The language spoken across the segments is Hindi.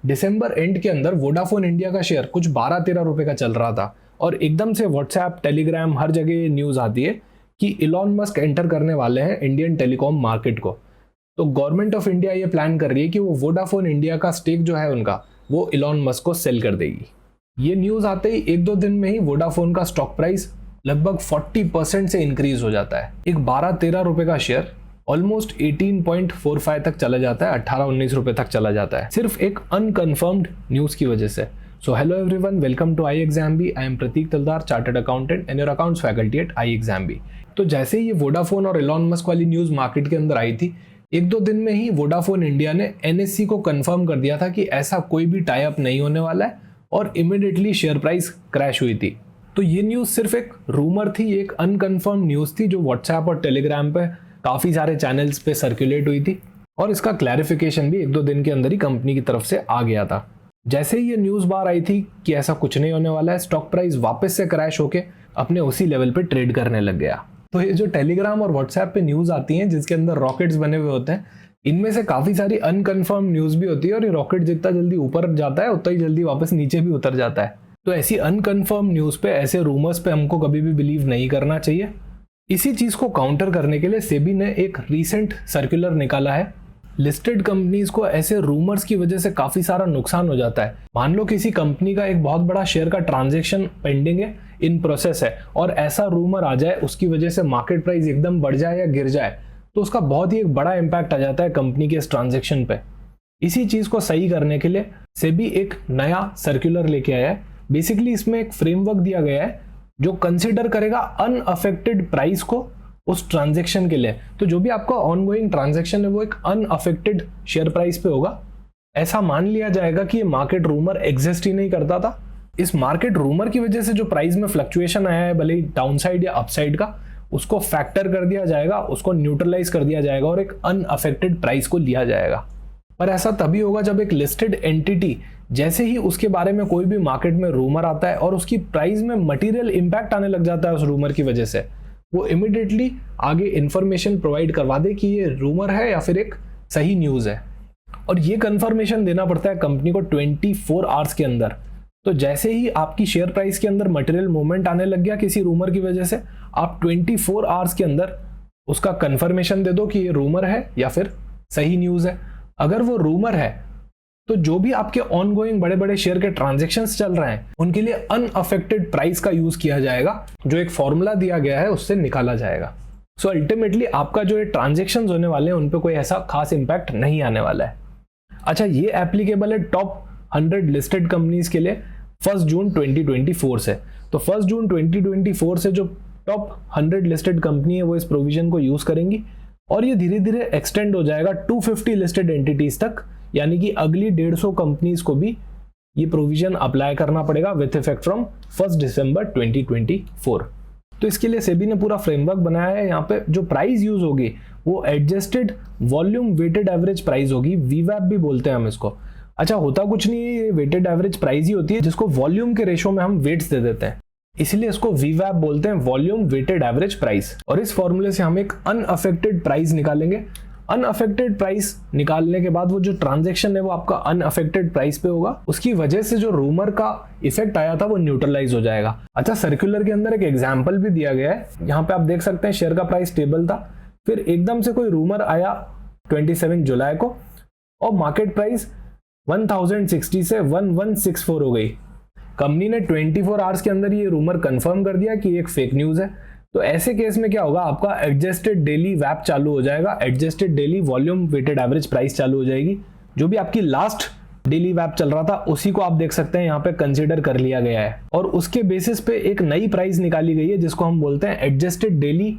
दिसंबर एंड के अंदर वोडाफोन इंडिया का शेयर कुछ 12-13 रुपए का चल रहा था और एकदम से व्हाट्सएप, टेलीग्राम, हर जगह न्यूज़ आती है कि इलॉन मस्क एंटर करने वाले हैं इंडियन टेलीकॉम मार्केट को। तो गवर्नमेंट ऑफ इंडिया ये प्लान कर रही है कि वो वोडाफोन इंडिया का स्टेक जो है उनका, वो इलॉन मस्क को सेल कर देगी। ये न्यूज़ आते ही 1-2 दिन में ही वोडाफोन का स्टॉक प्राइस लगभग 40% से इंक्रीज हो जाता है। एक 12-13 रुपए का शेयर ऑलमोस्ट 18.45 तक चला जाता है, 18-19 रुपए तक चला जाता है, सिर्फ एक अनकन्फर्म्ड न्यूज़ की वजह से। So hello everyone, welcome to iExamBee। I am Pratik Taldar, chartered accountant and your accounts faculty at iExamBee। तो जैसे ही ये वोडाफोन और इलॉन मस्क वाली न्यूज़ मार्केट के अंदर आई थी, 1-2 दिन में ही वोडाफोन इंडिया ने NSE को कंफर्म कर दिया था कि ऐसा कोई भी टाई अप नहीं होने वाला है और इमीडिएटली शेयर प्राइस क्रैश हुई थी। तो ये न्यूज़ सिर्फ एक रूमर थी, एक अनकन्फर्म न्यूज़ थी जो व्हाट्सएप और टेलीग्राम पे काफ़ी सारे चैनल्स पे सर्कुलेट हुई थी और इसका क्लैरिफिकेशन भी 1-2 दिन के अंदर ही कंपनी की तरफ से आ गया था। जैसे ही ये न्यूज़ बाहर आई थी कि ऐसा कुछ नहीं होने वाला है, स्टॉक प्राइस वापस से क्रैश होके अपने उसी लेवल पे ट्रेड करने लग गया। तो ये जो टेलीग्राम और व्हाट्सएप पे न्यूज़ आती हैं जिसके अंदर रॉकेट्स बने हुए होते हैं, इनमें से काफ़ी सारी अनकन्फर्म न्यूज़ भी होती है और ये रॉकेट जितना जल्दी ऊपर जाता है उतना ही जल्दी वापस नीचे भी उतर जाता है। तो ऐसी अनकन्फर्म न्यूज़ पे, ऐसे रूमर्स पे हमको कभी भी बिलीव नहीं करना चाहिए। इसी चीज़ को काउंटर करने के लिए सेबी ने एक रीसेंट सर्कुलर निकाला है। लिस्टेड कंपनीज को ऐसे रूमर्स की वजह से काफ़ी सारा नुकसान हो जाता है। मान लो किसी कंपनी का एक बहुत बड़ा शेयर का ट्रांजैक्शन पेंडिंग है, इन प्रोसेस है, और ऐसा रूमर आ जाए उसकी वजह से मार्केट प्राइस एकदम बढ़ जाए या गिर जाए, तो उसका बहुत ही एक बड़ा इम्पैक्ट आ जाता है कंपनी के इस ट्रांजैक्शन पे। इसी चीज़ को सही करने के लिए सेबी एक नया सर्कुलर लेके आया है। बेसिकली इसमें एक फ्रेमवर्क दिया गया है जो कंसिडर करेगा अनअफेक्टेड प्राइस को उस ट्रांजैक्शन के लिए। तो जो भी आपका ऑनगोइंग ट्रांजैक्शन है वो एक अनअफेक्टेड शेयर प्राइस पे होगा। ऐसा मान लिया जाएगा कि ये मार्केट रूमर एग्जिस्ट ही नहीं करता था। इस मार्केट रूमर की वजह से जो प्राइस में फ्लक्चुएशन आया है, भले ही डाउनसाइड या अपसाइड का, उसको फैक्टर कर दिया जाएगा, उसको न्यूट्रलाइज कर दिया जाएगा और एक अनअफेक्टेड प्राइस को लिया जाएगा। पर ऐसा तभी होगा जब एक लिस्टेड एंटिटी, जैसे ही उसके बारे में कोई भी मार्केट में रूमर आता है और उसकी प्राइस में मटेरियल इंपैक्ट आने लग जाता है उस रूमर की वजह से, वो इमिडिएटली आगे इंफॉर्मेशन प्रोवाइड करवा दे कि ये रूमर है या फिर एक सही न्यूज़ है। और ये कंफर्मेशन देना पड़ता है कंपनी को 24 आवर्स के अंदर। तो जैसे ही आपकी शेयर प्राइस के अंदर मटेरियल मूवमेंट आने लग गया किसी रूमर की वजह से, आप 24 आवर्स के अंदर उसका कंफर्मेशन दे दो कि ये रूमर है या फिर सही न्यूज़ है। अगर वो रूमर है तो जो भी आपके ऑनगोइंग बड़े बड़े शेयर के ट्रांजैक्शंस चल रहे हैं उनके लिए अनअफेक्टेड प्राइस का यूज किया जाएगा, जो एक फॉर्मूला दिया गया है उससे निकाला जाएगा। सो अल्टीमेटली आपका जो ये ट्रांजैक्शंस होने वाले हैं उन पे कोई ऐसा खास इंपैक्ट नहीं आने वाला है। अच्छा, ये एप्लीकेबल है टॉप 100 लिस्टेड कंपनीज के लिए 1 जून 2024 से। तो 1 जून 2024 से जो टॉप 100 लिस्टेड कंपनी है वो इस प्रोविजन को यूज करेंगी और ये धीरे धीरे एक्सटेंड हो जाएगा 250 लिस्टेड एंटिटीज तक, यानी कि अगली 150 कंपनीज को भी ये प्रोविजन अप्लाई करना पड़ेगा विथ इफेक्ट फ्रॉम 1 दिसंबर 2024। तो इसके लिए सेबी ने पूरा फ्रेमवर्क बनाया है। यहाँ पे जो प्राइस यूज होगी वो adjusted volume weighted average price होगी, वीवैप भी बोलते हैं हम इसको। अच्छा, होता कुछ नहीं है, ये वेटेड एवरेज प्राइस ही होती है जिसको वॉल्यूम के रेशो में हम वेट्स दे देते हैं, इसलिए इसको वीवैप बोलते हैं, वॉल्यूम वेटेड एवरेज प्राइस। और इस फॉर्मूले से हम एक अनअफेक्टेड प्राइस निकालेंगे। अनअफेक्टेड प्राइस निकालने के बाद वो जो ट्रांजैक्शन है वो आपका अनअफेक्टेड प्राइस पे होगा, उसकी वजह से जो रूमर का इफेक्ट आया था वो न्यूट्रलाइज हो जाएगा। अच्छा, सर्कुलर के अंदर एक एग्जांपल भी दिया गया है। यहाँ पे आप देख सकते हैं शेयर का प्राइस स्टेबल था, फिर एकदम से कोई रूमर आया 27 जुलाई को और मार्केट प्राइस 1060 से 1164 हो गई। कंपनी ने 24 आवर्स के अंदर ये रूमर कंफर्म कर दिया कि एक फेक न्यूज़ है। तो ऐसे केस में क्या होगा, आपका एडजस्टेड डेली वैप चालू हो जाएगा, adjusted daily volume weighted average price चालू हो जाएगी। जो भी आपकी लास्ट डेली वैप चल रहा था उसी को आप देख सकते हैं यहाँ पे कंसीडर कर लिया गया है और उसके बेसिस पे एक नई प्राइस निकाली गई है जिसको हम बोलते हैं adjusted daily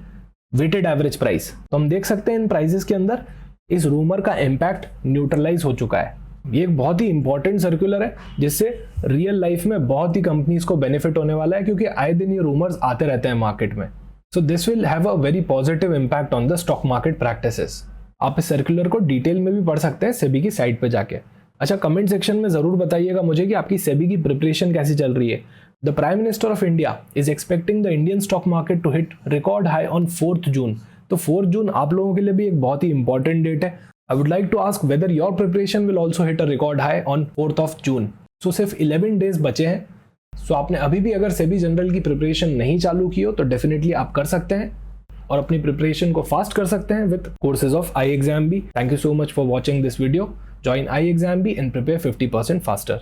weighted average price. तो हम देख सकते हैं इन प्राइसेस के अंदर इस रूमर का इम्पैक्ट न्यूट्रलाइज हो चुका है। ये एक बहुत ही इंपॉर्टेंट सर्कुलर है जिससे रियल लाइफ में बहुत ही कंपनीज को बेनिफिट होने वाला है, क्योंकि आए दिन ये रूमर्स आते रहते हैं मार्केट में। So this will have a very positive impact on the stock market practices. आप इस सर्कुलर को डिटेल में भी पढ़ सकते हैं सेबी की साइट पे जाके। अच्छा, कमेंट सेक्शन में जरूर बताइएगा मुझे कि आपकी सेबी की प्रिपरेशन कैसी चल रही है। The prime minister of India is expecting the Indian stock market to hit record high on 4 June. तो 4 जून आप लोगों के लिए भी एक बहुत ही इंपॉर्टेंट डेट है। I would like to ask whether your preparation will also hit a record high on 4th of June. So सिर्फ 11 days बचे हैं. So आपने अभी भी अगर सेबी जनरल की प्रिपरेशन नहीं चालू की हो तो डेफिनेटली आप कर सकते हैं और अपनी प्रिपरेशन को फास्ट कर सकते हैं with courses of iExamB. Thank you so much for watching this video. Join iExamB and prepare 50% faster.